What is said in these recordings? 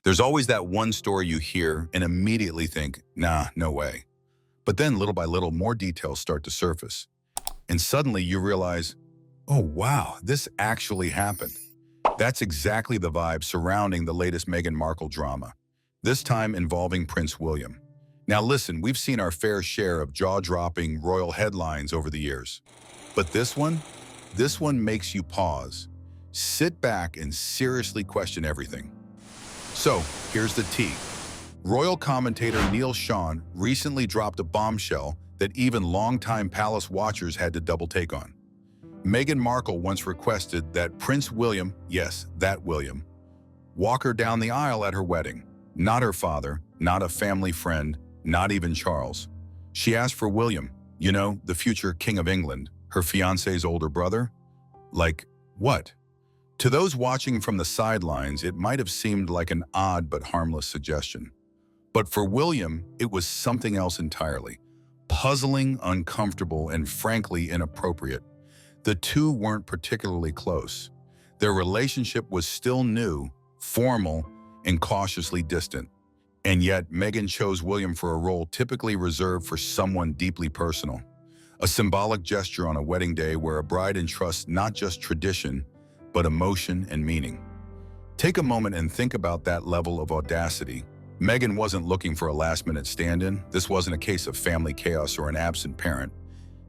There's always that one story you hear and immediately think, nah, no way. But then little by little, more details start to surface. And suddenly you realize, oh wow, this actually happened. That's exactly the vibe surrounding the latest Meghan Markle drama, this time involving Prince William. Now listen, we've seen our fair share of jaw-dropping royal headlines over the years. But this one makes you pause, sit back and seriously question everything. So, here's the tea. Royal commentator Neil Sean recently dropped a bombshell that even longtime palace watchers had to double take on. Meghan Markle once requested that Prince William, yes, that William, walk her down the aisle at her wedding. Not her father, not a family friend, not even Charles. She asked for William, the future King of England, her fiancé's older brother. Like, what? To those watching from the sidelines, it might have seemed like an odd but harmless suggestion. But for William, it was something else entirely. Puzzling, uncomfortable, and frankly inappropriate. The two weren't particularly close. Their relationship was still new, formal, and cautiously distant. And yet, Meghan chose William for a role typically reserved for someone deeply personal. A symbolic gesture on a wedding day where a bride entrusts not just tradition, but emotion and meaning. Take a moment and think about that level of audacity. Meghan wasn't looking for a last-minute stand-in. This wasn't a case of family chaos or an absent parent.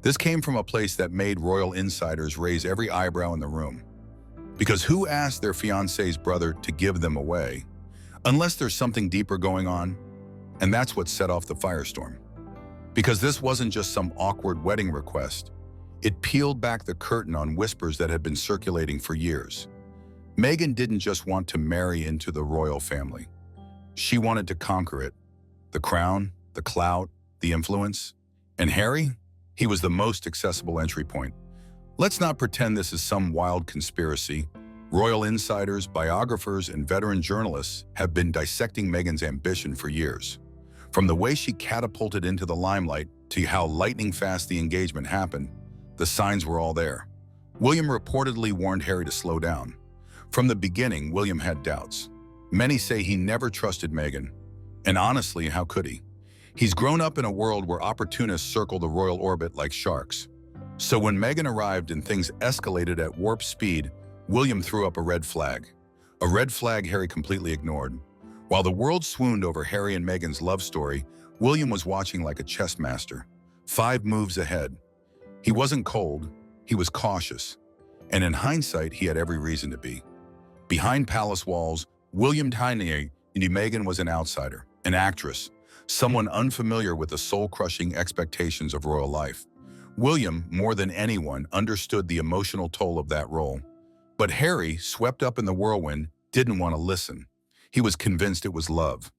This came from a place that made royal insiders raise every eyebrow in the room. Because who asked their fiancé's brother to give them away? Unless there's something deeper going on. And that's what set off the firestorm. Because this wasn't just some awkward wedding request. It peeled back the curtain on whispers that had been circulating for years. Meghan didn't just want to marry into the royal family. She wanted to conquer it. The crown, the clout, the influence. And Harry? He was the most accessible entry point. Let's not pretend this is some wild conspiracy. Royal insiders, biographers, and veteran journalists have been dissecting Meghan's ambition for years. From the way she catapulted into the limelight to how lightning fast the engagement happened, the signs were all there. William reportedly warned Harry to slow down. From the beginning, William had doubts. Many say he never trusted Meghan. And honestly, how could he? He's grown up in a world where opportunists circle the royal orbit like sharks. So when Meghan arrived and things escalated at warp speed, William threw up a red flag. A red flag Harry completely ignored. While the world swooned over Harry and Meghan's love story, William was watching like a chess master, 5 moves ahead. He wasn't cold, he was cautious. And in hindsight, he had every reason to be. Behind palace walls, William Tynier knew Meghan was an outsider, an actress, someone unfamiliar with the soul-crushing expectations of royal life. William, more than anyone, understood the emotional toll of that role. But Harry, swept up in the whirlwind, didn't want to listen. He was convinced it was love.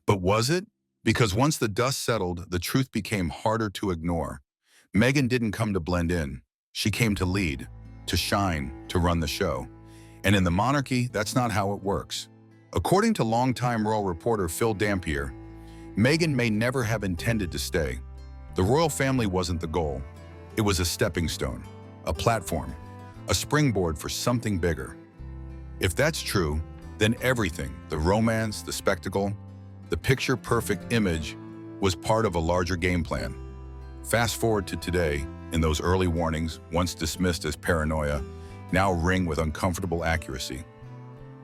But was it? Because once the dust settled, the truth became harder to ignore. Meghan didn't come to blend in. She came to lead, to shine, to run the show. And in the monarchy, that's not how it works. According to longtime royal reporter Phil Dampier, Meghan may never have intended to stay. The royal family wasn't the goal. It was a stepping stone, a platform, a springboard for something bigger. If that's true, then everything, the romance, the spectacle, the picture-perfect image, was part of a larger game plan. Fast forward to today, and those early warnings, once dismissed as paranoia, now ring with uncomfortable accuracy.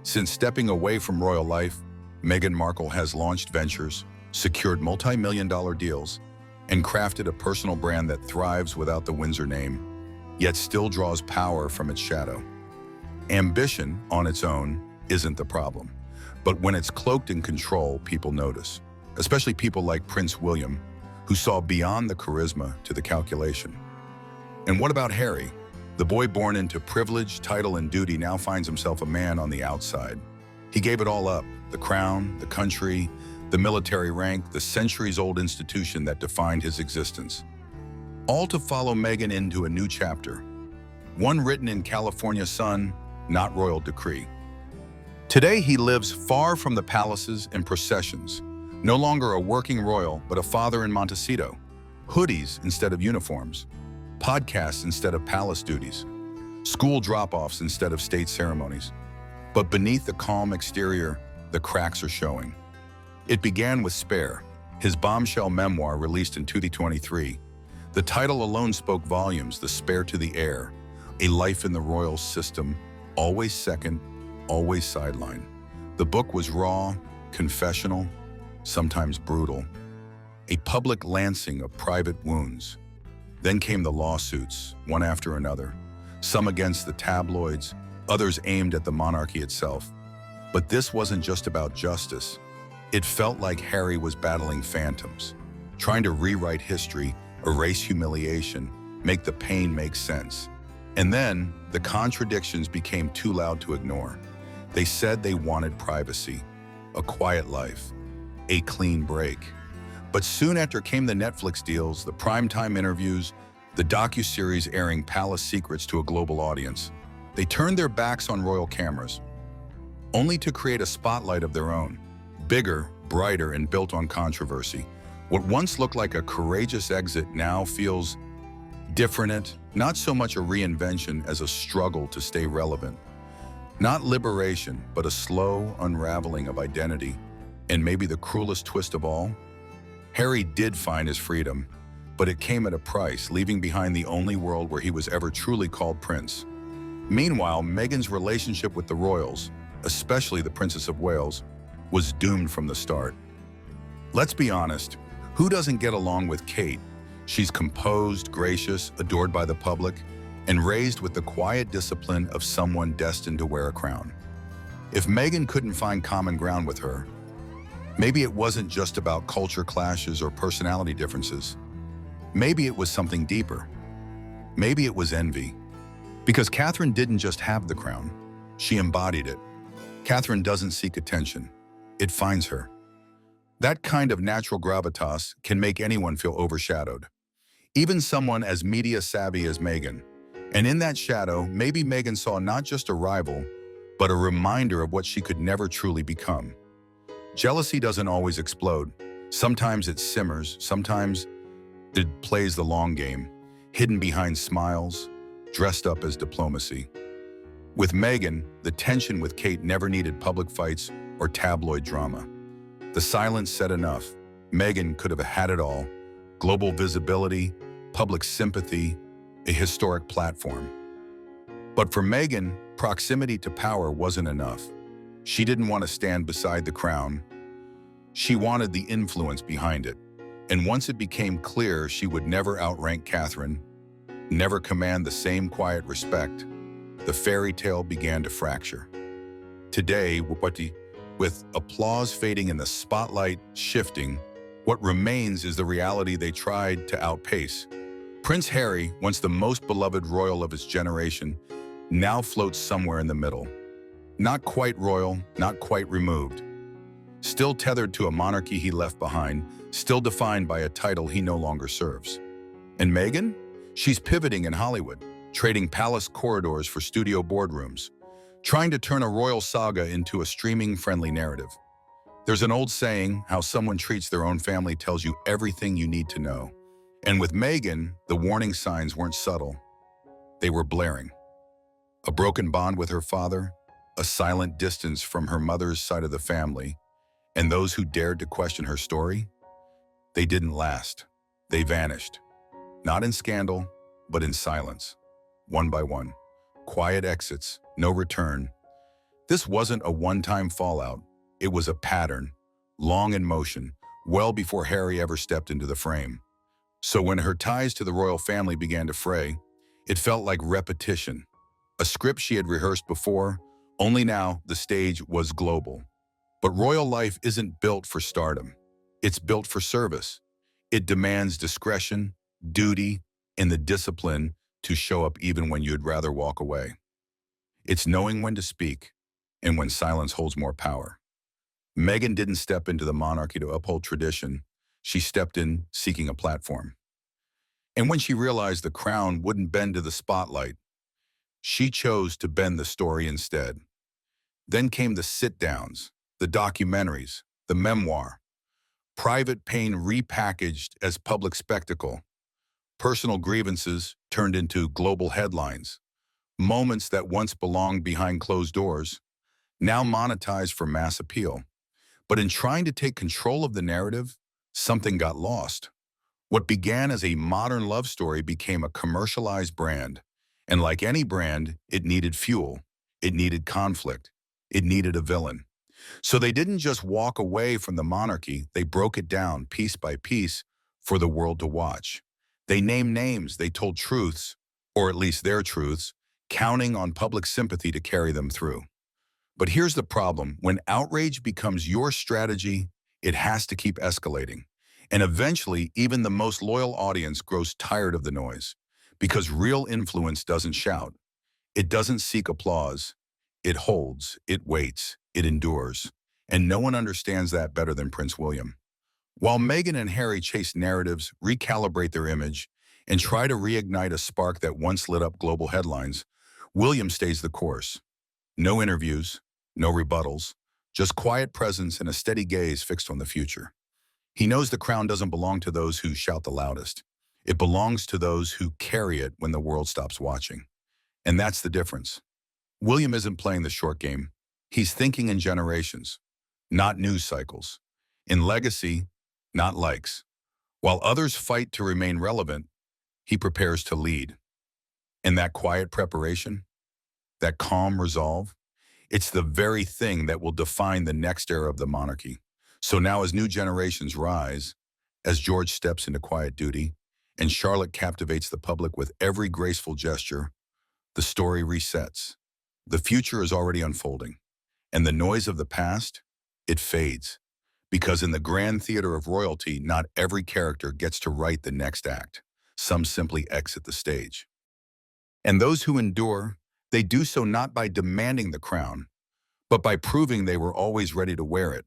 Since stepping away from royal life, Meghan Markle has launched ventures, secured multi-million-dollar deals, and crafted a personal brand that thrives without the Windsor name, yet still draws power from its shadow. Ambition, on its own, isn't the problem. But when it's cloaked in control, people notice, especially people like Prince William, who saw beyond the charisma to the calculation. And what about Harry? The boy born into privilege, title, and duty now finds himself a man on the outside. He gave it all up, the crown, the country, the military rank, the centuries-old institution that defined his existence. All to follow Meghan into a new chapter. One written in California sun, not royal decree. Today he lives far from the palaces and processions, no longer a working royal, but a father in Montecito. Hoodies instead of uniforms, podcasts instead of palace duties, school drop-offs instead of state ceremonies. But beneath the calm exterior, the cracks are showing. It began with Spare, his bombshell memoir released in 2023. The title alone spoke volumes, The Spare to the Heir, a life in the royal system, always second, always sidelined. The book was raw, confessional, sometimes brutal, a public lancing of private wounds. Then came the lawsuits, one after another, some against the tabloids, others aimed at the monarchy itself. But this wasn't just about justice. It felt like Harry was battling phantoms, trying to rewrite history, erase humiliation, make the pain make sense. And then, the contradictions became too loud to ignore. They said they wanted privacy, a quiet life, a clean break. But soon after came the Netflix deals, the primetime interviews, the docuseries airing palace secrets to a global audience. They turned their backs on royal cameras, only to create a spotlight of their own, bigger, brighter, and built on controversy. What once looked like a courageous exit now feels different, not so much a reinvention as a struggle to stay relevant. Not liberation, but a slow unraveling of identity. And maybe the cruelest twist of all? Harry did find his freedom, but it came at a price, leaving behind the only world where he was ever truly called prince. Meanwhile, Meghan's relationship with the royals, especially the Princess of Wales, was doomed from the start. Let's be honest, who doesn't get along with Kate? She's composed, gracious, adored by the public, and raised with the quiet discipline of someone destined to wear a crown. If Meghan couldn't find common ground with her, maybe it wasn't just about culture clashes or personality differences. Maybe it was something deeper. Maybe it was envy. Because Catherine didn't just have the crown, she embodied it. Catherine doesn't seek attention, it finds her. That kind of natural gravitas can make anyone feel overshadowed, even someone as media-savvy as Meghan. And in that shadow, maybe Meghan saw not just a rival, but a reminder of what she could never truly become. Jealousy doesn't always explode. Sometimes it simmers, sometimes it plays the long game, hidden behind smiles, dressed up as diplomacy. With Meghan, the tension with Kate never needed public fights or tabloid drama. The silence said enough. Meghan could have had it all: global visibility, public sympathy, a historic platform. But for Meghan, proximity to power wasn't enough. She didn't want to stand beside the crown. She wanted the influence behind it. And once it became clear she would never outrank Catherine, never command the same quiet respect, the fairy tale began to fracture. Today, with applause fading and the spotlight shifting, what remains is the reality they tried to outpace. Prince Harry, once the most beloved royal of his generation, now floats somewhere in the middle. Not quite royal, not quite removed. Still tethered to a monarchy he left behind, still defined by a title he no longer serves. And Meghan? She's pivoting in Hollywood, trading palace corridors for studio boardrooms, trying to turn a royal saga into a streaming-friendly narrative. There's an old saying, how someone treats their own family tells you everything you need to know. And with Meghan, the warning signs weren't subtle. They were blaring. A broken bond with her father, a silent distance from her mother's side of the family, and those who dared to question her story, they didn't last. They vanished. Not in scandal, but in silence. One by one. Quiet exits, no return. This wasn't a one-time fallout. It was a pattern, long in motion, well before Harry ever stepped into the frame. So when her ties to the royal family began to fray, it felt like repetition. A script she had rehearsed before, only now the stage was global. But royal life isn't built for stardom. It's built for service. It demands discretion, duty, and the discipline to show up even when you'd rather walk away. It's knowing when to speak and when silence holds more power. Meghan didn't step into the monarchy to uphold tradition. She stepped in seeking a platform. And when she realized the crown wouldn't bend to the spotlight, she chose to bend the story instead. Then came the sit-downs, the documentaries, the memoir, private pain repackaged as public spectacle, personal grievances turned into global headlines, moments that once belonged behind closed doors now monetized for mass appeal. But in trying to take control of the narrative, something got lost. What began as a modern love story became a commercialized brand. And like any brand, it needed fuel. It needed conflict. It needed a villain. So they didn't just walk away from the monarchy, they broke it down piece by piece for the world to watch. They named names, they told truths, or at least their truths, counting on public sympathy to carry them through. But here's the problem. When outrage becomes your strategy, it has to keep escalating. And eventually, even the most loyal audience grows tired of the noise. Because real influence doesn't shout. It doesn't seek applause. It holds, it waits, it endures. And no one understands that better than Prince William. While Meghan and Harry chase narratives, recalibrate their image, and try to reignite a spark that once lit up global headlines, William stays the course. No interviews, no rebuttals, just quiet presence and a steady gaze fixed on the future. He knows the crown doesn't belong to those who shout the loudest. It belongs to those who carry it when the world stops watching. And that's the difference. William isn't playing the short game. He's thinking in generations, not news cycles. In legacy, not likes. While others fight to remain relevant, he prepares to lead. And that quiet preparation, that calm resolve, it's the very thing that will define the next era of the monarchy. So now as new generations rise, as George steps into quiet duty, and Charlotte captivates the public with every graceful gesture, the story resets. The future is already unfolding, and the noise of the past, it fades. Because in the grand theater of royalty, not every character gets to write the next act. Some simply exit the stage. And those who endure, they do so not by demanding the crown, but by proving they were always ready to wear it.